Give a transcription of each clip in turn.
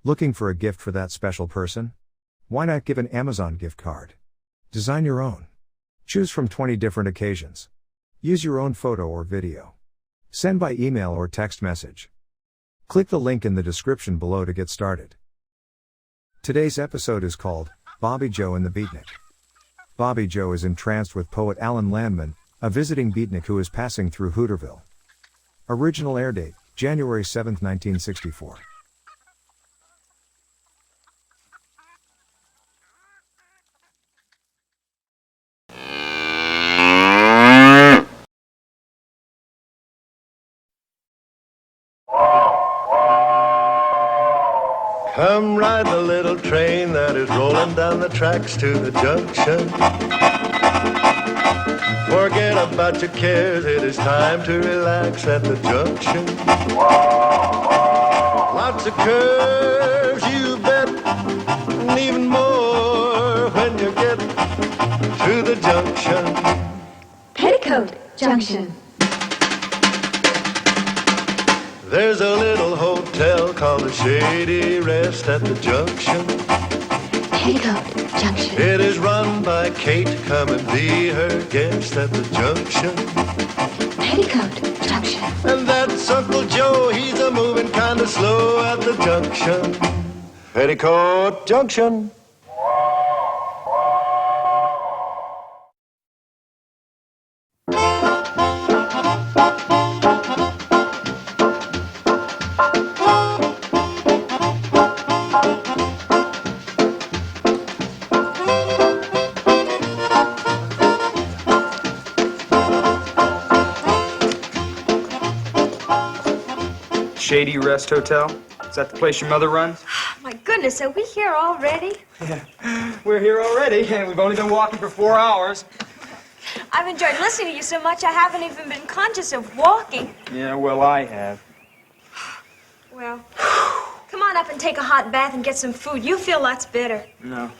Looking for a gift for that special person? Why not give an Amazon gift card? Design your own. Choose from 20 different occasions. Use your own photo or video. Send by email or text message. Click the link in the description below to get started. Today's episode is called Bobby Joe and the Beatnik. Bobby Joe is entranced with poet Alan Landman, a visiting beatnik who is passing through Hooterville. Original air date, January 7, 1964. Come ride the little train that is rolling down the tracks to the junction. Forget about your cares, it is time to relax at the junction. Lots of curves, you bet, and even more when you get to the junction. Petticoat Junction. There's a little hotel called the Shady Rest at the junction. Petticoat Junction. It is run by Kate, come and be her guest at the junction. Petticoat Junction. And that's Uncle Joe, he's a moving kind of slow at the junction. Petticoat Junction. Shady Rest Hotel? Is that the place your mother runs? My goodness, are we here already? Yeah, we're here already, and we've only been walking for 4 hours. I've enjoyed listening to you so much I haven't even been conscious of walking. Yeah, well, I have. Well, come on up and take a hot bath and get some food. You feel lots better. No.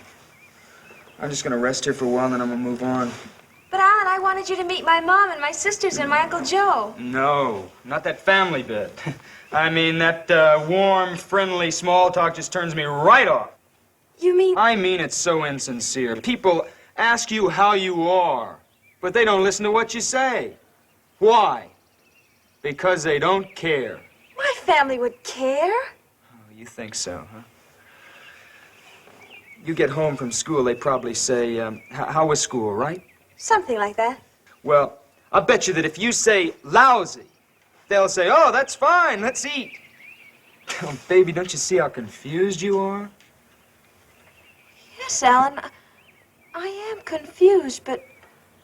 I'm just gonna rest here for a while, and then I'm gonna move on. But Alan, I wanted you to meet my mom and my sisters and my Uncle Joe. No, not that family bit. I mean, that warm, friendly small talk just turns me right off. You mean... I mean, it's so insincere. People ask you how you are, but they don't listen to what you say. Why? Because they don't care. My family would care. Oh, you think so, huh? You get home from school, they probably say, how was school, right? Something like that. Well, I'll bet you that if you say lousy, they'll say, oh, that's fine, let's eat. Oh, baby, don't you see how confused you are? Yes, Alan, I am confused, but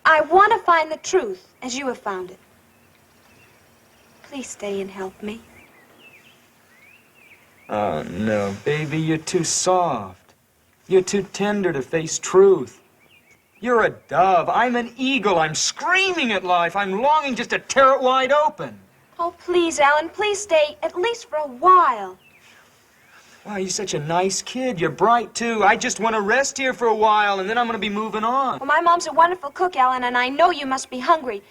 I want to find the truth as you have found it. Please stay and help me. Oh, no, baby, you're too soft. You're too tender to face truth. You're a dove. I'm an eagle. I'm screaming at life. I'm longing just to tear it wide open. Oh, please, Alan, please stay, at least for a while. Wow, you're such a nice kid. You're bright, too. I just want to rest here for a while, and then I'm going to be moving on. Well, my mom's a wonderful cook, Alan, and I know you must be hungry.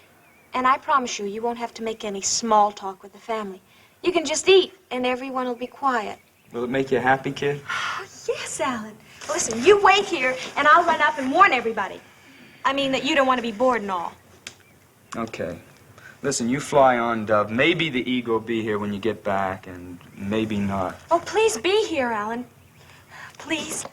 And I promise you, you won't have to make any small talk with the family. You can just eat, and everyone will be quiet. Will it make you happy, kid? Oh, yes, Alan. Listen, you wait here, and I'll run up and warn everybody. I mean that you don't want to be bored and all. Okay. Listen, you fly on, Dove. Maybe the eagle will be here when you get back, and maybe not. Oh, please be here, Alan. Please.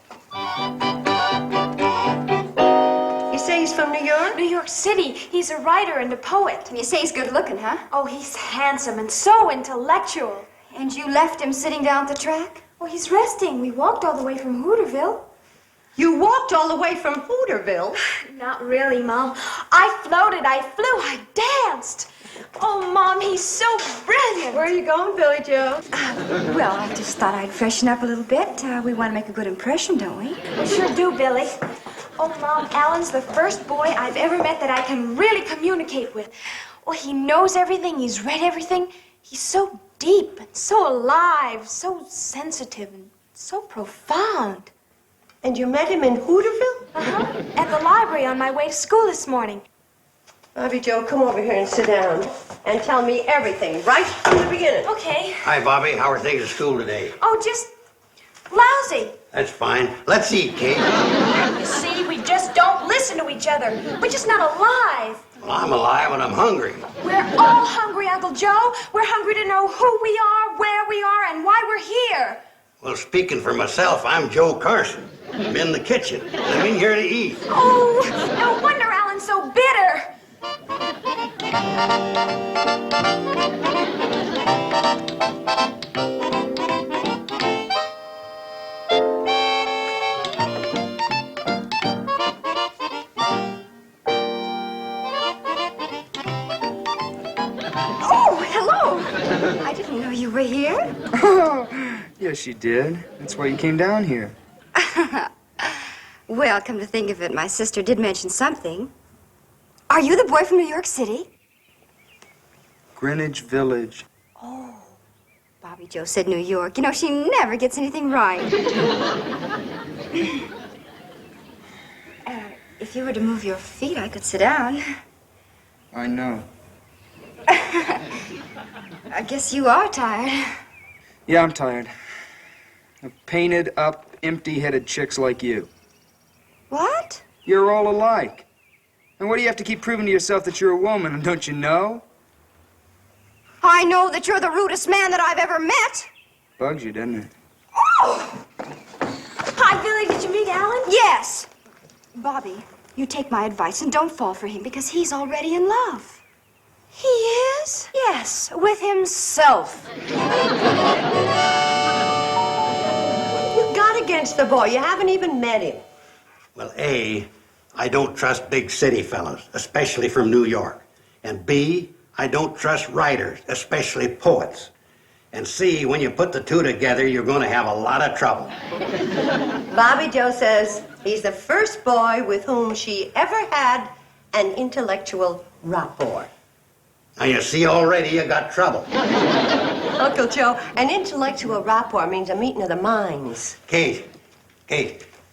You say he's from New York? New York City. He's a writer and a poet. And you say he's good looking, huh? Oh, he's handsome and so intellectual. And you left him sitting down at the track? Well, he's resting. We walked all the way from Hooterville. You walked all the way from Hooterville? Not really, Mom. I floated, I flew, I danced. Oh, Mom, he's so brilliant. Where are you going, Billy Joe? Well, I just thought I'd freshen up a little bit. We want to make a good impression, don't we? We sure do, Billy. Oh, Mom, Alan's the first boy I've ever met that I can really communicate with. Well, he knows everything, he's read everything. He's so deep and so alive, so sensitive and so profound. And you met him in Hooterville? Uh-huh. At the library on my way to school this morning. Bobby Joe, come over here and sit down and tell me everything right from the beginning. Okay. Hi, Bobby. How are things at school today? Oh, just Rosie! That's fine. Let's eat, Kate. You see, we just don't listen to each other. We're just not alive. Well, I'm alive and I'm hungry. We're all hungry, Uncle Joe. We're hungry to know who we are, where we are, and why we're here. Well, speaking for myself, I'm Joe Carson. I'm in the kitchen. I'm in here to eat. Oh, no wonder Alan's so bitter. Oh, hello. I didn't know you were here. Yes, you did. That's why you came down here. Well, come to think of it, my sister did mention something. Are you the boy from New York City? Greenwich Village. Bobby Joe said New York. You know, she never gets anything right. If you were to move your feet, I could sit down. I know. I guess you are tired. Yeah, I'm tired. Of painted up, empty-headed chicks like you. What? You're all alike. And what do you have to keep proving to yourself that you're a woman, don't you know? I know that you're the rudest man that I've ever met. Bugs you, doesn't it? Oh! Hi, Billy. Did you meet Alan? Yes. Bobby, you take my advice and don't fall for him because he's already in love. He is? Yes, with himself. You got against the boy. You haven't even met him. Well, A, I don't trust big city fellas, especially from New York. And B, I don't trust writers, especially poets. And C, when you put the two together, you're going to have a lot of trouble. Bobby Joe says he's the first boy with whom she ever had an intellectual rapport. Now, you see already you got trouble. Uncle Joe, an intellectual rapport means a meeting of the minds. Kate,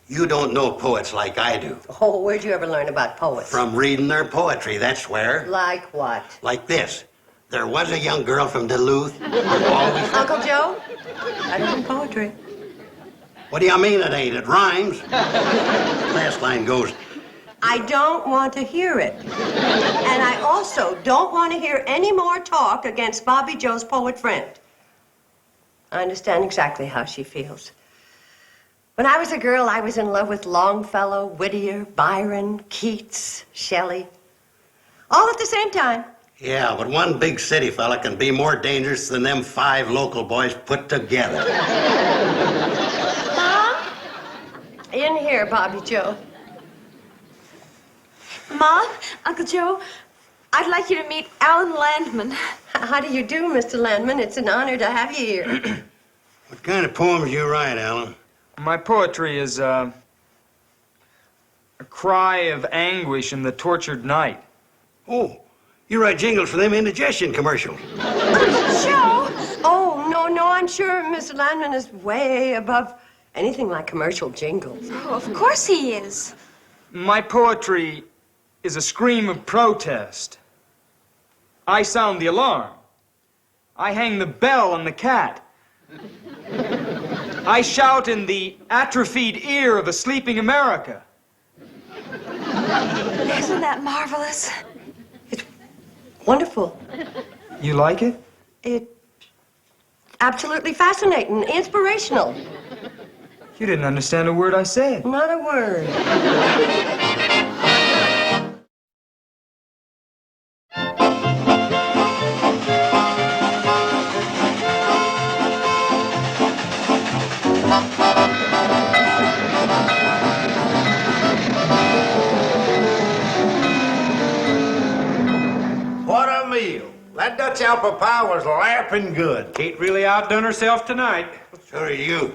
you don't know poets like I do. Oh, where'd you ever learn about poets? From reading their poetry, that's where. Like what? Like this. There was a young girl from Duluth. Always... Uncle Joe, I don't know poetry. What do you mean it ain't? It rhymes. Last line goes, I don't want to hear it. And I also don't want to hear any more talk against Bobby Joe's poet friend. I understand exactly how she feels. When I was a girl, I was in love with Longfellow, Whittier, Byron, Keats, Shelley. All at the same time. yeah, but one big city fella can be more dangerous than them 5 local boys put together. Mom? In here, Bobby Joe. Mom, Uncle Joe, I'd like you to meet Alan Landman. How do you do, Mr. Landman? It's an honor to have you here. What kind of poems you write, Alan? My poetry is, a cry of anguish in the tortured night. Oh, you write jingles for them indigestion commercials. Joe! Oh, no, I'm sure Mr. Landman is way above anything like commercial jingles. Oh, of course he is. My poetry is a scream of protest. I sound the alarm. I hang the bell on the cat. I shout in the atrophied ear of a sleeping America. Isn't that marvelous? Wonderful. You like it? It's absolutely fascinating, inspirational. You didn't understand a word I said. Not a word. What a meal. That Dutch apple pie was laughing good. Kate really outdone herself tonight. So are you.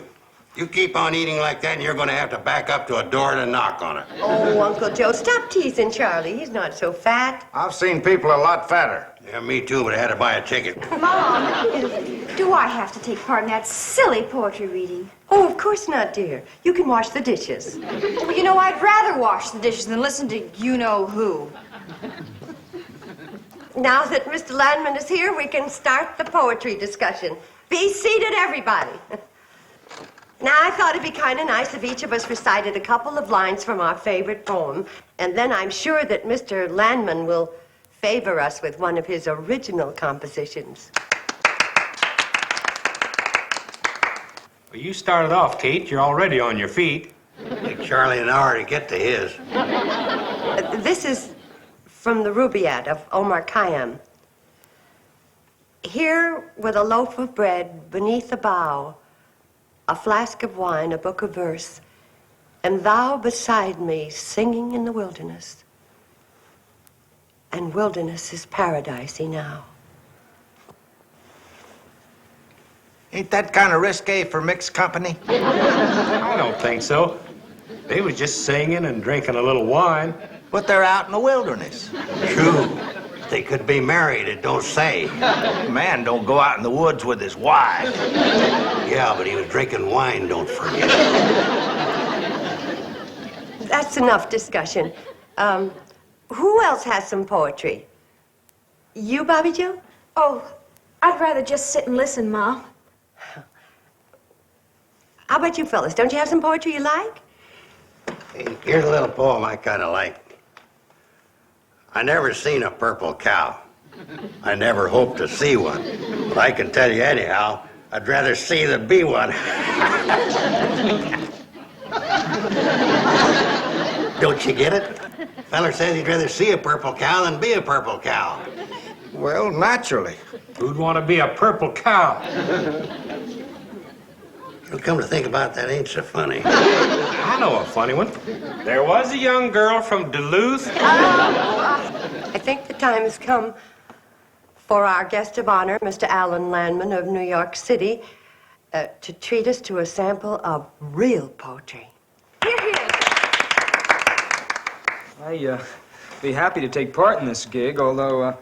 You keep on eating like that, and you're going to have to back up to a door to knock on it. Oh, Uncle Joe, stop teasing Charlie. He's not so fat. I've seen people a lot fatter. Yeah, me too, but I had to buy a ticket. Mom, do I have to take part in that silly poetry reading? Oh, of course not, dear. You can wash the dishes. Well, you know, I'd rather wash the dishes than listen to you-know-who. Now that Mr. Landman is here, we can start the poetry discussion. Be seated, everybody. Now, I thought it'd be kind of nice if each of us recited a couple of lines from our favorite poem, and then I'm sure that Mr. Landman will favor us with one of his original compositions. Well, you started off, Kate. You're already on your feet. Take Charlie an hour to get to his. This is from the Rubaiyat of Omar Khayyam. Here, with a loaf of bread beneath a bough, a flask of wine, a book of verse, and thou beside me singing in the wilderness. And wilderness is paradisey now. Ain't that kind of risque for mixed company? I don't think so. They was just singing and drinking a little wine. But they're out in the wilderness. True. They could be married, it don't say. Man don't go out in the woods with his wife. Yeah, but he was drinking wine, don't forget. That's enough discussion. Who else has some poetry? You, Bobby Joe? Oh, I'd rather just sit and listen, Mom. How about you fellas? Don't you have some poetry you like? Hey, here's a little poem I kind of like. I never seen a purple cow. I never hope to see one. But I can tell you anyhow, I'd rather see than be one. Don't you get it? Feller says he'd rather see a purple cow than be a purple cow. Well, naturally. Who'd want to be a purple cow? Well, come to think about that, ain't so funny. I know a funny one. There was a young girl from Duluth. I think the time has come for our guest of honor, Mr. Alan Landman of New York City, to treat us to a sample of real poetry. Here, here. I'd be happy to take part in this gig, although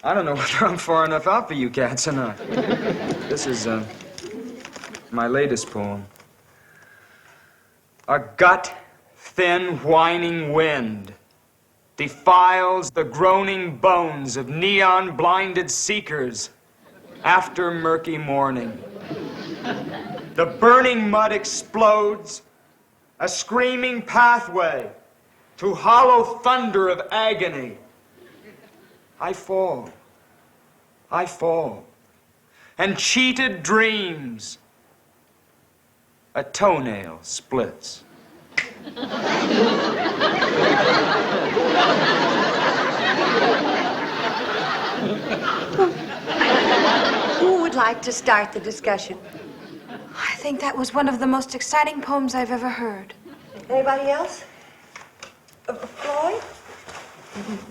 I don't know whether I'm far enough out for you cats or not. This is my latest poem. A gut-thin, whining wind defiles the groaning bones of neon-blinded seekers after murky morning. The burning mud explodes, a screaming pathway to hollow thunder of agony. I fall, and cheated dreams. A toenail splits. Who would like to start the discussion? I think that was one of the most exciting poems I've ever heard. Anybody else? Floyd?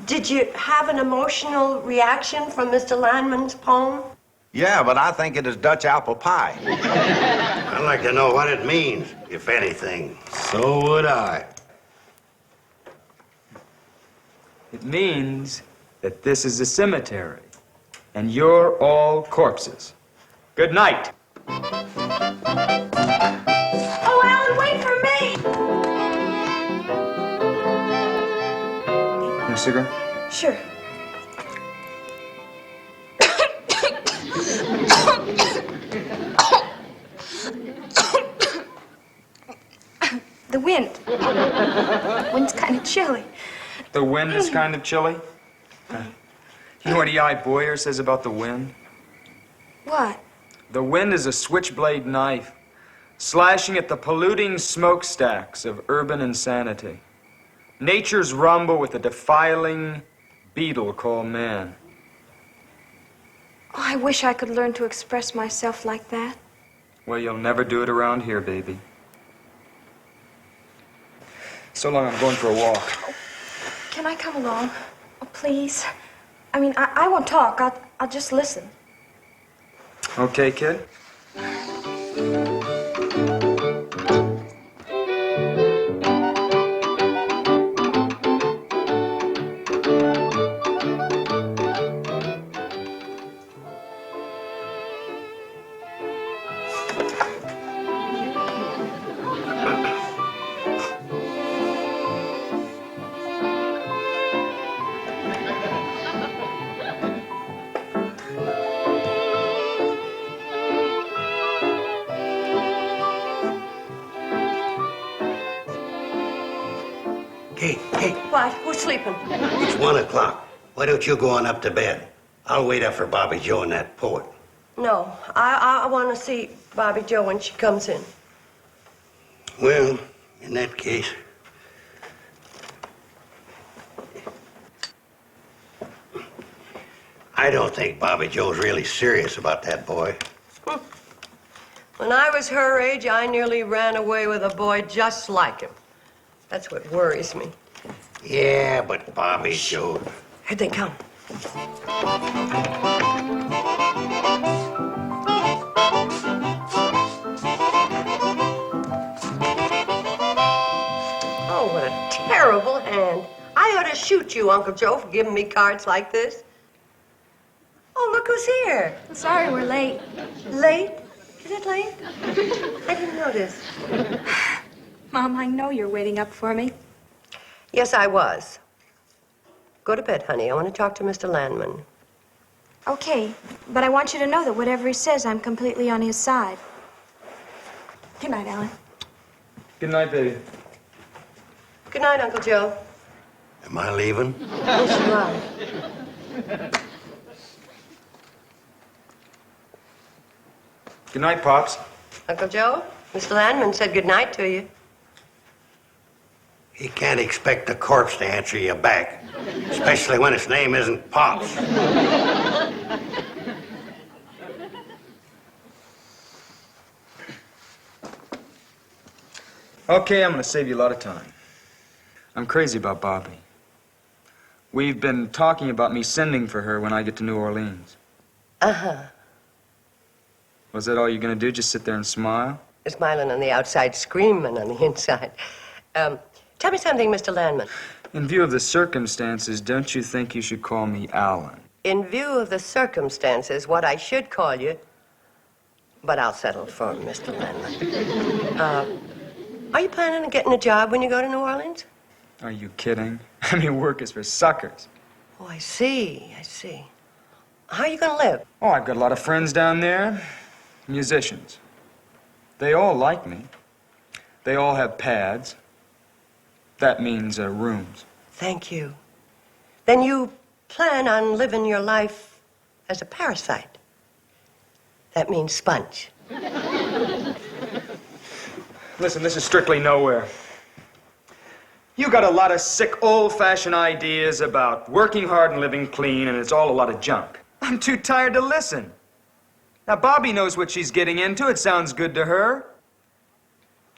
Did you have an emotional reaction from Mr. Landman's poem? Yeah, but I think it is Dutch apple pie. I'd like to know what it means, if anything. So would I. It means that this is a cemetery, and you're all corpses. Good night. Oh, Alan, wait for me! You a cigarette? Sure. The wind. The wind's kind of chilly. The wind is kind of chilly. You know what E.I. Boyer says about the wind? What? The wind is a switchblade knife, slashing at the polluting smokestacks of urban insanity. Nature's rumble with a defiling beetle called man. Oh, I wish I could learn to express myself like that. Well, you'll never do it around here, baby. So long, I'm going for a walk. Can I come along? Oh, please. I mean, I won't talk. I'll just listen. Okay, kid? Hey, What? Who's sleeping? it's 1 o'clock. Why don't you go on up to bed? I'll wait up for Bobby Joe and that poet. No, I want to see Bobby Joe when she comes in. Well, in that case... I don't think Bobby Joe's really serious about that boy. When I was her age, I nearly ran away with a boy just like him. That's what worries me. Yeah, but Bobby Joe... Here they come. Oh, what a terrible hand. I ought to shoot you, Uncle Joe, for giving me cards like this. Oh, look who's here. Sorry we're late. Late? Is it late? I didn't notice. Mom, I know you're waiting up for me. Yes, I was. Go to bed, honey. I want to talk to Mr. Landman. Okay, but I want you to know that whatever he says, I'm completely on his side. Good night, Alan. Good night, baby. Good night, Uncle Joe. Am I leaving? Yes, you are. Good night, Pops. Uncle Joe, Mr. Landman said good night to you. He can't expect a corpse to answer you back, especially when its name isn't Pops. Okay, I'm gonna save you a lot of time. I'm crazy about Bobby. We've been talking about me sending for her when I get to New Orleans. Uh-huh. Was that all you're gonna do? Just sit there and smile? Smiling on the outside, screaming on the inside. Tell me something, Mr. Landman. In view of the circumstances, don't you think you should call me Alan? In view of the circumstances, what I should call you, but I'll settle for Mr. Landman. Are you planning on getting a job when you go to New Orleans? Are you kidding? I mean, work is for suckers. Oh, I see. How are you going to live? Oh, I've got a lot of friends down there. Musicians. They all like me. They all have pads. That means rooms. Thank you. Then you plan on living your life as a parasite. That means sponge. Listen, this is strictly nowhere. You got a lot of sick, old-fashioned ideas about working hard and living clean, and it's all a lot of junk. I'm too tired to listen. Now, Bobby knows what she's getting into. It sounds good to her.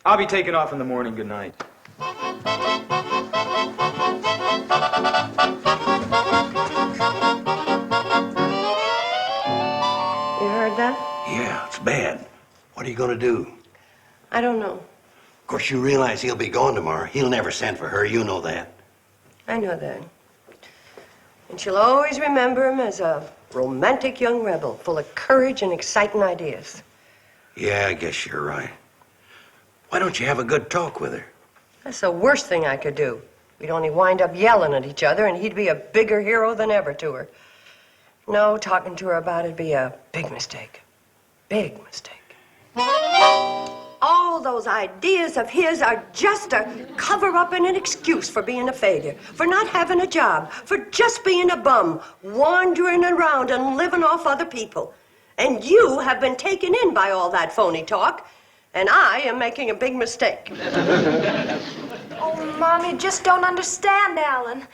I'll be taking off in the morning. Good night. You heard that? Yeah, it's bad. What are you going to do? I don't know. Of course, you realize he'll be gone tomorrow. He'll never send for her. You know that. I know that. And she'll always remember him as a romantic young rebel, full of courage and exciting ideas. Yeah, I guess you're right. Why don't you have a good talk with her? That's the worst thing I could do. We'd only wind up yelling at each other, and he'd be a bigger hero than ever to her. No, talking to her about it'd be a big mistake. Big mistake. All those ideas of his are just a cover-up and an excuse for being a failure, for not having a job, for just being a bum, wandering around and living off other people. And you have been taken in by all that phony talk, and I am making a big mistake. Oh, Mom, you just don't understand, Alan.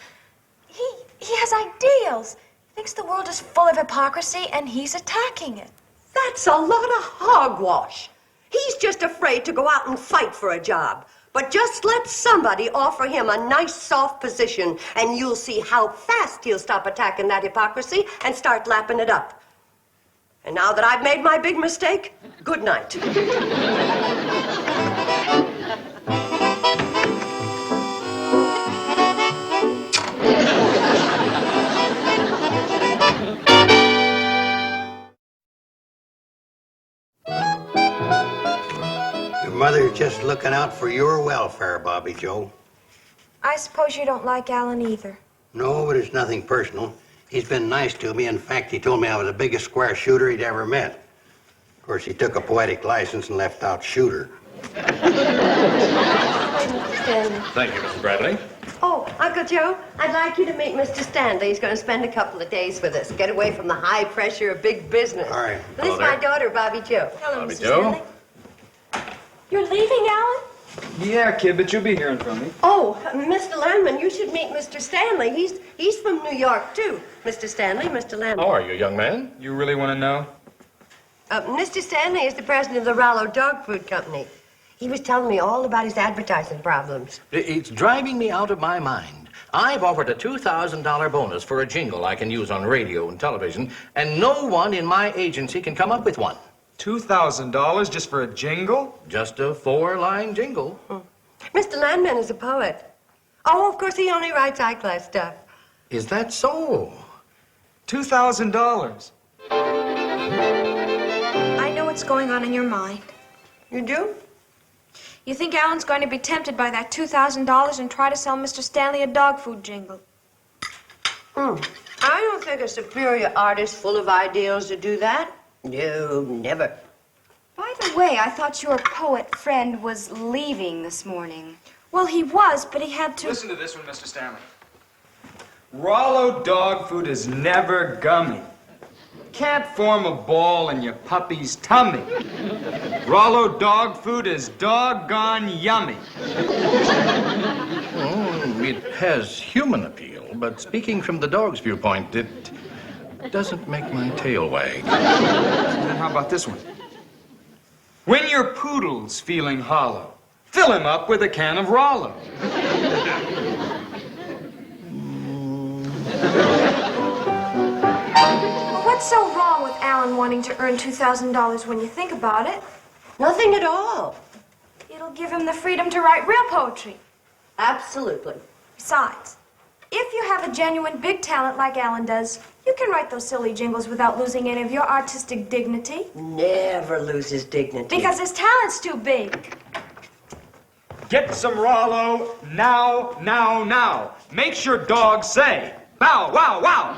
He has ideals. He thinks the world is full of hypocrisy, and he's attacking it. That's a lot of hogwash. He's just afraid to go out and fight for a job. But just let somebody offer him a nice, soft position, and you'll see how fast he'll stop attacking that hypocrisy and start lapping it up. And now that I've made my big mistake, good night. Mother's just looking out for your welfare, Bobby Joe. I suppose you don't like Alan either. No, but it's nothing personal. He's been nice to me. In fact, he told me I was the biggest square shooter he'd ever met. Of course, he took a poetic license and left out shooter. Thank you, Mrs. Bradley. Uncle Joe, I'd like you to meet Mr. Stanley. He's going to spend a couple of days with us. Get away from the high pressure of big business. All right. This is my daughter, Bobby Joe. Hello, Bobby Mr. Joe? Stanley. You're leaving, Alan? Yeah, kid, but you'll be hearing from me. Oh, Mr. Landman, you should meet Mr. Stanley. He's from New York, too. Mr. Stanley, Mr. Landman. How are you, young man? You really want to know? Mr. Stanley is the president of the Rollo Dog Food Company. He was telling me all about his advertising problems. It's driving me out of my mind. I've offered a $2,000 bonus for a jingle I can use on radio and television, and no one in my agency can come up with one. $2,000 just for a jingle? Just a 4-line jingle. Mr. Landman is a poet. Oh, of course, he only writes high-class stuff. Is that so? $2,000. I know what's going on in your mind. You do? You think Alan's going to be tempted by that $2,000 and try to sell Mr. Stanley a dog food jingle. I don't think a superior artist full of ideals would do that. No, never. By the way, I thought your poet friend was leaving this morning. Well, he was, but he had to... Listen to this one, Mr. Stanley. Rollo dog food is never gummy. Can't form a ball in your puppy's tummy. Rollo dog food is doggone yummy. It has human appeal, but speaking from the dog's viewpoint, it doesn't make my tail wag. And how about this one? When your poodle's feeling hollow, fill him up with a can of Rollo. What's so wrong with Alan wanting to earn $2,000 when you think about it? Nothing at all. It'll give him the freedom to write real poetry. Absolutely. Besides, if you have a genuine big talent like Alan does, you can write those silly jingles without losing any of your artistic dignity. Never loses dignity. Because his talent's too big. Get some Rollo now, now, now. Make sure dogs say, bow, wow, wow.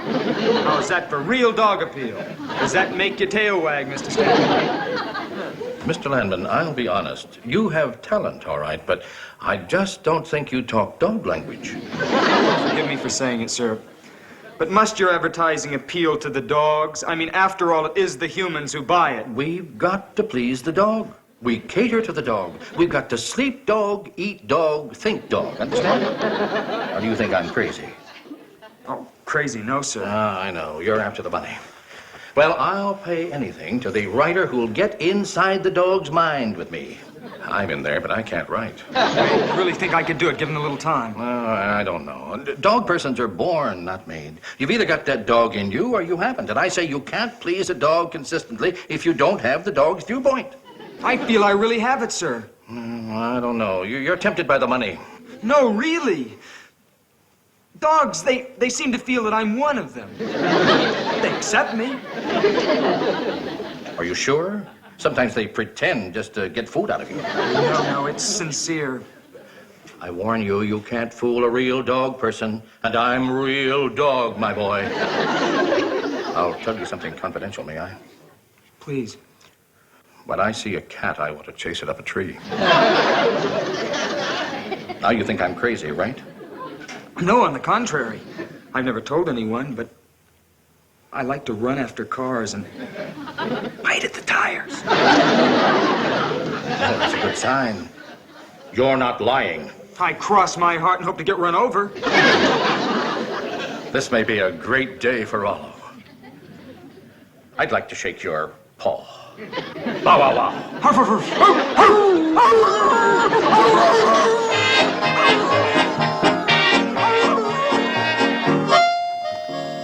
How's that for real dog appeal? Does that make your tail wag, Mr. Stanley? Mr. Landman, I'll be honest. You have talent, all right, but I just don't think you talk dog language. Forgive me for saying it, sir. But must your advertising appeal to the dogs? I mean, after all, it is the humans who buy it. We've got to please the dog. We cater to the dog. We've got to sleep dog, eat dog, think dog. Understand? Or do you think I'm crazy? Oh, crazy, no, sir. I know. You're after the money. Well, I'll pay anything to the writer who'll get inside the dog's mind with me. I'm in there, but I can't write. I really think I could do it, given a little time. I don't know. Dog persons are born, not made. You've either got that dog in you or you haven't. And I say you can't please a dog consistently if you don't have the dog's viewpoint. I feel I really have it, sir. I don't know. You're tempted by the money. No, really. Dogs, they seem to feel that I'm one of them. They accept me. Are you sure? Sometimes they pretend just to get food out of you. No, it's sincere. I warn you, you can't fool a real dog person. And I'm real dog, my boy. I'll tell you something confidential, may I? Please. When I see a cat, I want to chase it up a tree. Now you think I'm crazy, right? No, on the contrary. I've never told anyone, but I like to run after cars and bite at the tires. That's a good sign. You're not lying. I cross my heart and hope to get run over. This may be a great day for Rollo. I'd like to shake your paw. Bow, wow, wow.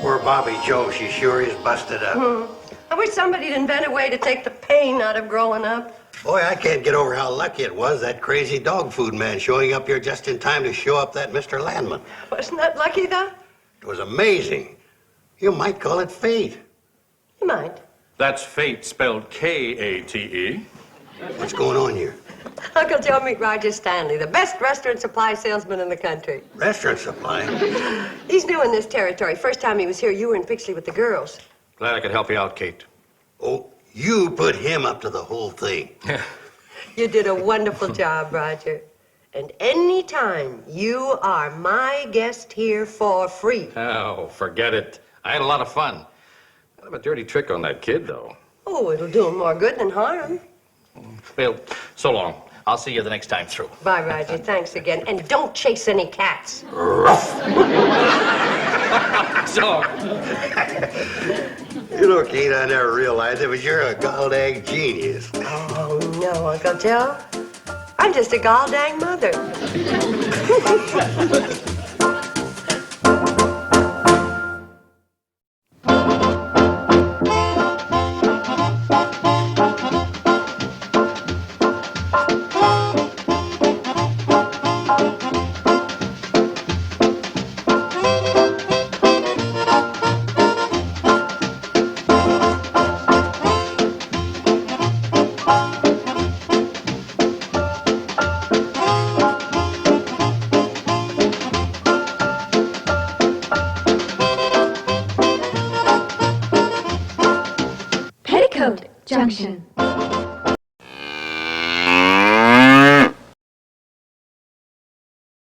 Poor Bobby Joe, she sure is busted up. I wish somebody'd invent a way to take the pain out of growing up. Boy, I can't get over how lucky it was, that crazy dog food man showing up here just in time to show up that Mr. Landman. Wasn't that lucky, though? It was amazing. You might call it fate. You might. That's fate spelled K-A-T-E. What's going on here? Uncle Joe, meet Roger Stanley, the best restaurant supply salesman in the country. Restaurant supply? He's new in this territory. First time he was here, you were in Pixley with the girls. Glad I could help you out, Kate. Oh, you put him up to the whole thing. You did a wonderful job, Roger. And anytime, you are my guest here for free. Oh, forget it. I had a lot of fun. Kind of a dirty trick on that kid, though. Oh, it'll do him more good than harm. Well, so long. I'll see you the next time through. Bye, Roger. Thanks again. And don't chase any cats. So. You know, Kate, I never realized it, but you're a gall-dang genius. Oh, no, Uncle Joe. I'm just a gall-dang mother. Petticoat Junction.